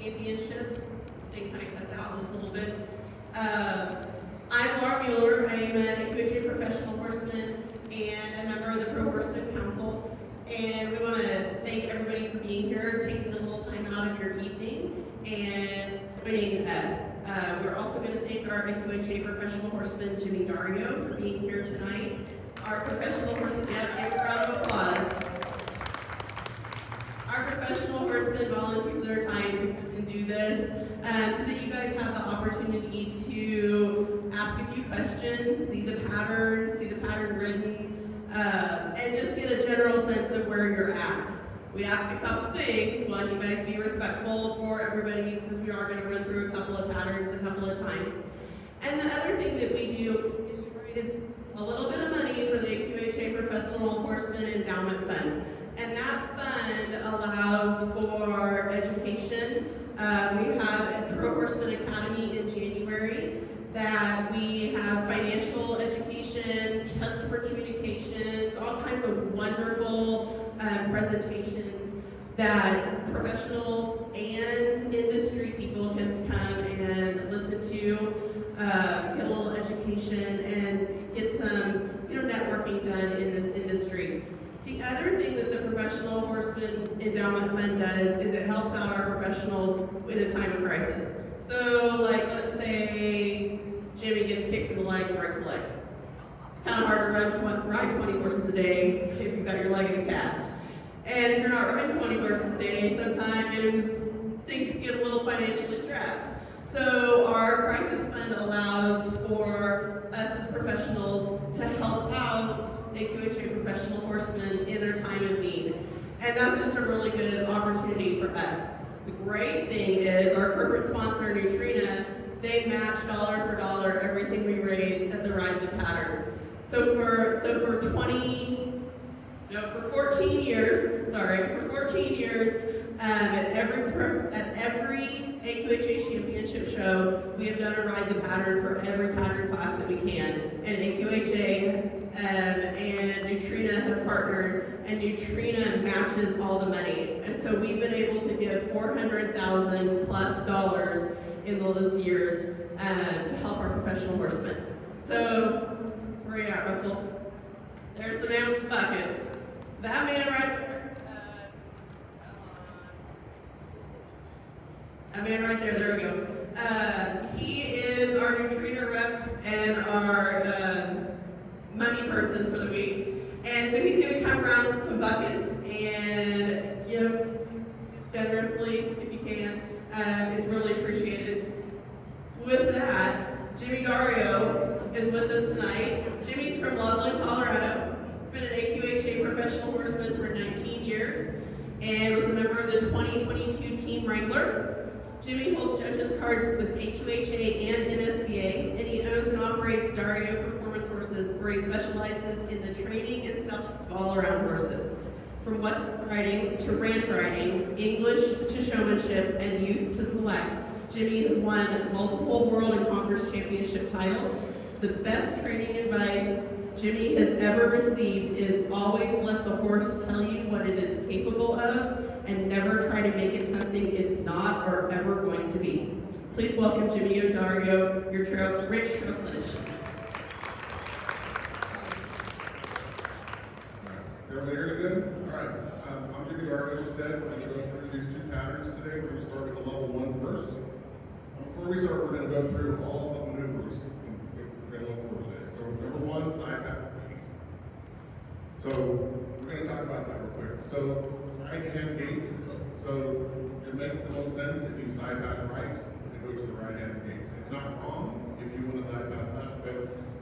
championships. This thing kind of cuts out just a little bit. I'm Laura Mueller. I am an AQHA professional horseman and a member of the Pro Horseman Council. And we want to thank everybody for being here, taking a little time out of your evening, and joining us. We're also going to thank our AQHA professional horseman, Jimmy Dario, for being here tonight. Our professional horseman, give a round of applause. Our professional horsemen volunteer their time to come and do this so that you guys have the opportunity to ask a few questions, see the pattern written, and just get a general sense of where you're at. We ask a couple things. One, you guys be respectful for everybody because we are going to run through a couple of patterns a couple of times. And the other thing that we do is a little bit of money for the AQHA Professional Horseman Endowment Fund. And that fund allows for education. We have a Pro Horseman Academy in January that we have financial education, customer communications, all kinds of wonderful presentations that professionals and industry people can come and listen to, get a little education, and get some networking done in this industry. The other thing that the Professional Horseman Endowment Fund does is it helps out our professionals in a time of crisis. So, like, let's say Jimmy gets kicked in the leg and breaks a leg. It's kind of hard to ride 20 horses a day if you've got your leg in a cast. And if you're not riding 20 horses a day, sometimes things can get a little financially strapped. So our crisis fund allows for us as professionals to help out AQHA professional horsemen in their time of need. And that's just a really good opportunity for us. The great thing is our corporate sponsor, Nutrena, they match dollar for dollar everything we raise at the Ride the Patterns. So for 14 years, at every AQHA championship show, we have done a Ride the Pattern for every pattern class that we can. And AQHA and Nutrena have partnered, and Nutrena matches all the money. And so we've been able to give $400,000 plus in those years to help our professional horsemen. So, where are you at, Russell? There's the man with the buckets. That man right there. That man right there we go. He is our Nutrena rep and our money person for the week. And so he's going to come around with some buckets and give generously if you can. It's really appreciated. With that, Jimmy Dario is with us tonight. Jimmy's from Loveland, Colorado. He's been an AQHA professional horseman for 19 years and was a member of the 2022 Team Wrangler. Jimmy holds judges cards with AQHA and NSBA, and he owns and operates Dario Performance Horses, where he specializes in the training and selling of all-around horses. From Western riding to ranch riding, English to showmanship, and youth to select, Jimmy has won multiple World and Congress Championship titles. The best training advice Jimmy has ever received is always let the horse tell you what it is capable of, and never try to make it something it's not or ever going to be. Please welcome Jimmy Dario, your rich trail clinician. Everybody hear me good? All right. I'm Jimmy Dario, as you said. We're going to go through these two patterns today. We're going to start with the level 1 first. Before we start, we're going to go through all the maneuvers we're going to look for today. So number 1, side pass gait. So we're going to talk about that real quick. So right hand gait. So it makes the most sense if you side pass right and go to the right hand gait. It's not wrong if you want to side pass left, but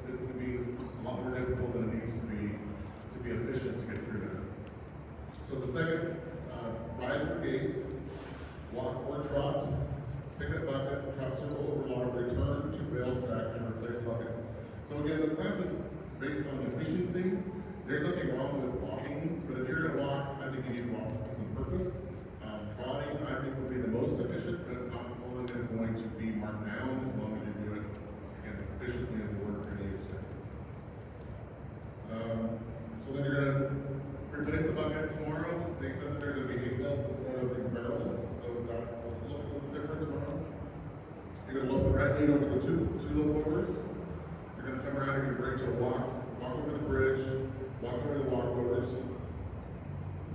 it's going to be a lot more difficult than it needs to be efficient to get through that. So the second, ride through gait, walk or trot, pick up bucket, trot circle over log, return to rail stack, and replace bucket. So again, this class is based on efficiency. There's nothing wrong with walking, but if you're going to walk, I think you need to walk with some purpose. Trotting, I think, would be the most efficient, but not one is going to be marked down as long as you do it, again, efficiently is the word we're going to use today. So then you're going to replace the bucket tomorrow. They said that there's going to be 8 belts instead of these barrels, so that will look a little you know with the two little overs, you're gonna come around and you're ready to walk over the bridge, walk over the walkovers.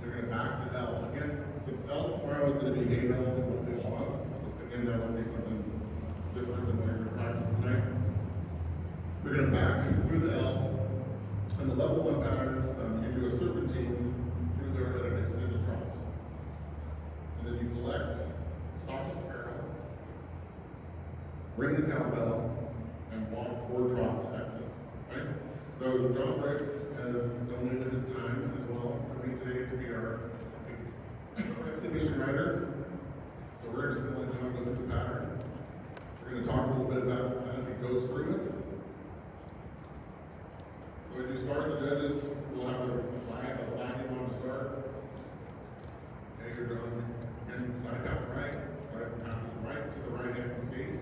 You're gonna back the L. Again, the L tomorrow is gonna be hay bales and won't be logs. Again, that will be something different than what you're gonna practice tonight. We're gonna back through the L, and the level 1 pattern, you do a serpentine through there at an extended trot. And then you collect, stop the barrel, ring the cowbell, and walk or trot to exit, right? So John Briggs has donated his time as well for me today to be our exhibition writer. So we're just gonna let John go through the pattern. We're gonna talk a little bit about as he goes through it. So as you start, the judges will have a flag you want to start. Okay, you're done. Again, side pass right, side passes right to the right hand of the gate.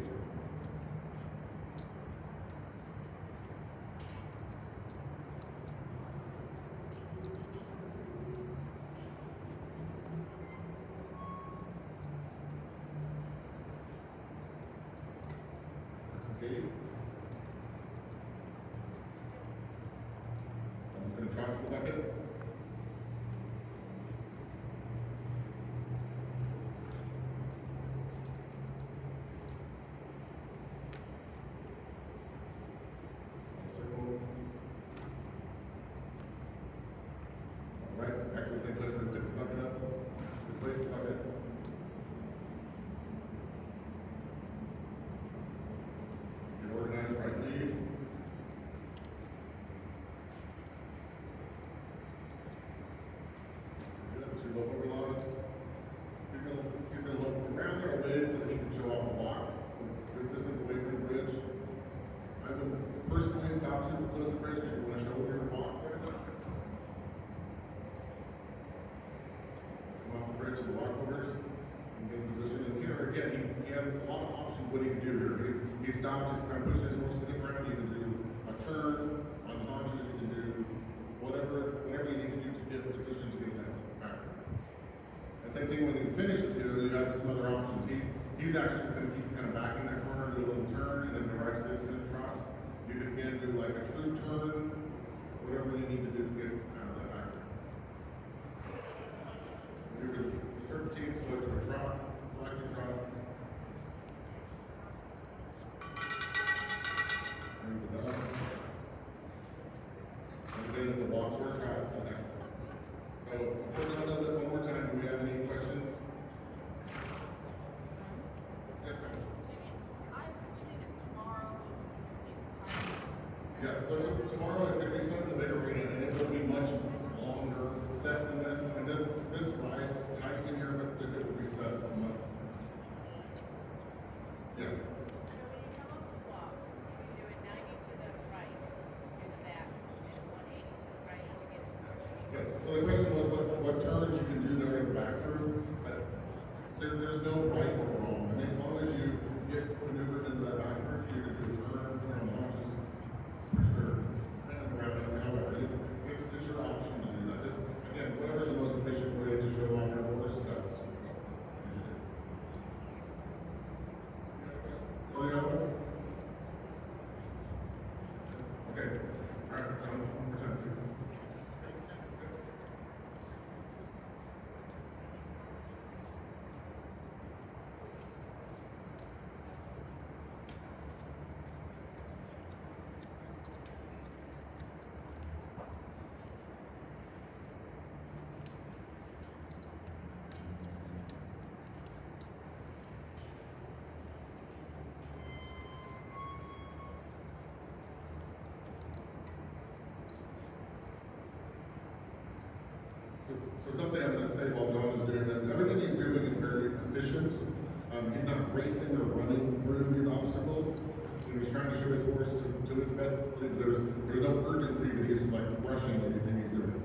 That's the gate. I'm just going to trot to the bucket. Circle. All right, back to the same place where we picked the bucket up. Replace the bucket. Get organized, right lead. Two low over logs. He's gonna look around there ways that he can show off a walk, good distance away from the bridge. I would personally stop super close to the bridge because you want to show your walk there. Come off the bridge to the walkovers and get in position. And here again, he has a lot of options what he can do here. He stops, just kind of pushing his horse to the ground. You can do a turn on the haunches. You can do whatever you need to do to get in position to get that back. And same thing when he finishes here, you have some other options. He's actually just going to keep kind of back in that corner, do a little turn, and then go right to the extended trot. You can again do like a true turn, whatever you need to do to get out of that back. Do the serpentine, slow to a trot, like a trot. Brings it down. And then it's a walk or a trot to the next one. So before John does it one more time, do we have any questions? Yes, ma'am. Yes, so tomorrow it's going to be some in the big arena, and it will be much longer set than this. I mean, this ride's tight in here, but it will be set much. Yes. Yes. So the question was what turns you can do there in the back through. There's no right or wrong. I mean, as long as you get maneuvered into that back through, you can do a turn on the launches. It's your option to do that. Just, again, whatever's the most efficient way to show off your horse, that's what you should do. Any other ones? Okay. All right, one more time, please. So something I'm going to say while John is doing this, everything he's doing is very efficient. He's not racing or running through these obstacles. He's trying to show his horse to its best. There's no urgency that he's like rushing anything he's doing.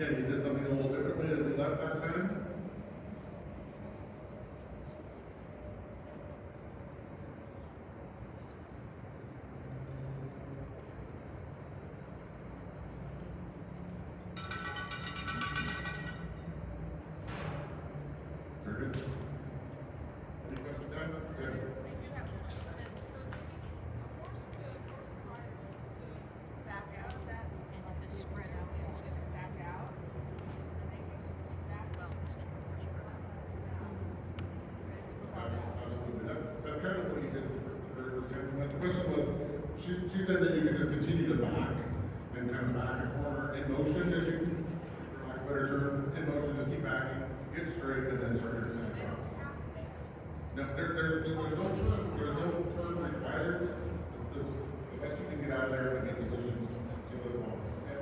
again, he did something a little differently as he left that time. Very good. Any questions, Dan? Good. Back out of that, and if it's spread out, back out, and they can back well. Absolutely. That's kind of what he did for the very first time. And the question was, she said that you could just continue to back and kind of back a corner in motion as you, for lack of a better term, in motion, just keep backing, get straight, and then start your descent drop. No, there's no turn required. The best you can get out of there and make decisions to the ball. Okay?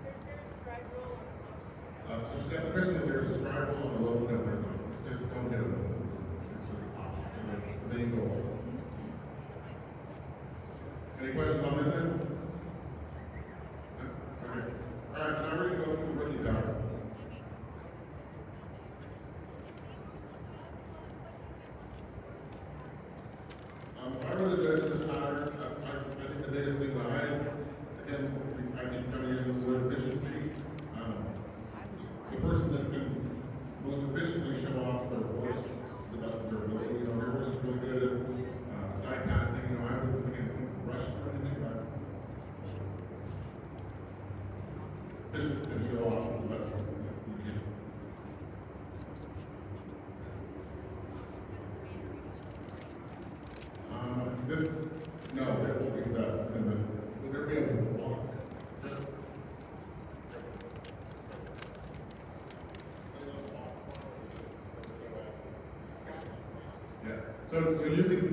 There's stride roll or So she got the question was there is a stride roll on the low, no, there's not. Just don't hit them. That's the option, the main goal. Any questions on this end? No? Okay. All right, so now we're going to go through the rookie power. If I were the judge of this pattern, I think the biggest thing behind, again, I keep kind of using the word efficiency. The person that can most efficiently show off their horse to the best of their ability. You know, their horse is really good at side passing. You know, I wouldn't again rush or anything, but efficient can show off to the best that you can. This, no, it won't be set. Will there be a block? Yeah. So you think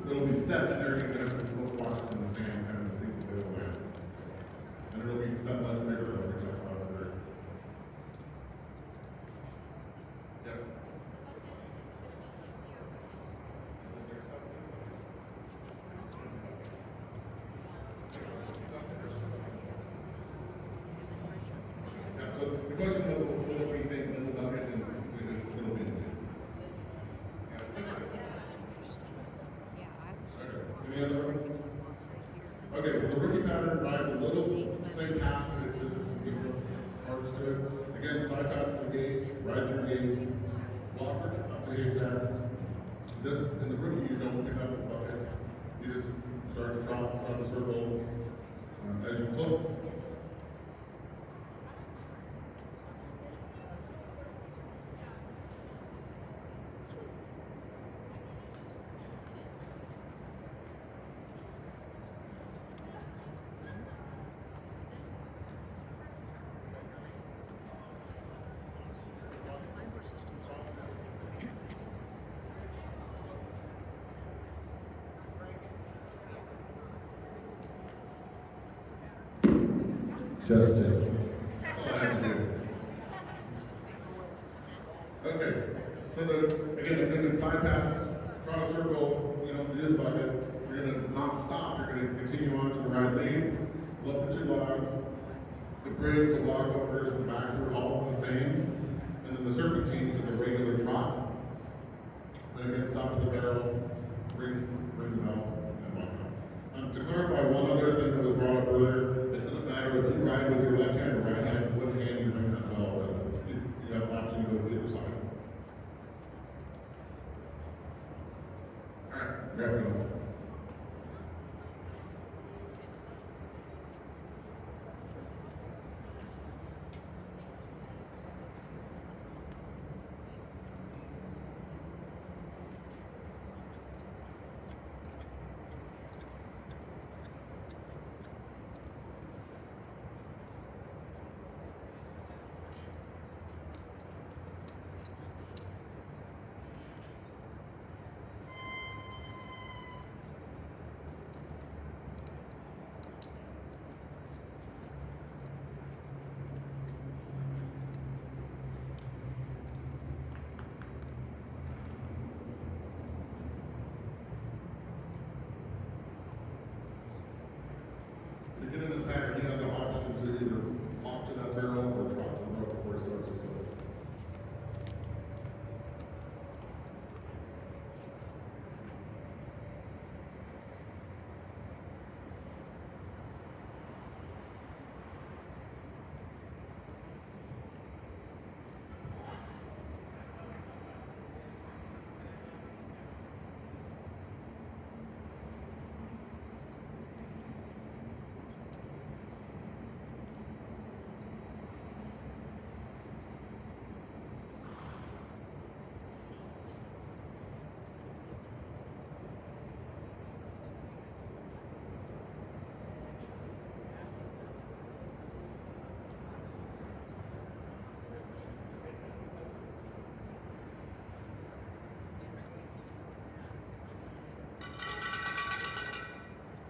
it'll be set, and they're going to both watch it in the stands, kind of see if they will land. And it'll be set much bigger than we talked about earlier. Yes. Is there something? Yeah, so the question was, will there be things in the bucket and it'll be in the bin? Okay. Any other? Okay, so the rookie pattern rides a little same path, but this is some different parts to it. Again, side pass to the gate, ride through gate, walk up to haystack. This in the rookie, you don't pick up the bucket. You just start to trot the circle as you clip. Justin. That's all I have to do. Okay, so again, it's going to be side pass, trot a circle, you know, do the bucket. You're going to not stop. You're going to continue on to the right lane, left the two logs, the bridge, the log overs, the back through, all is the same. And then the serpentine is a regular trot. Then again, stop at the barrel, ring the bell, and walk out. To clarify one other thing that was brought up earlier, it doesn't matter if you ride with your left hand or right hand, what hand you ring that bell with. You have an option to go to either side. All right, we have to go.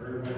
Everybody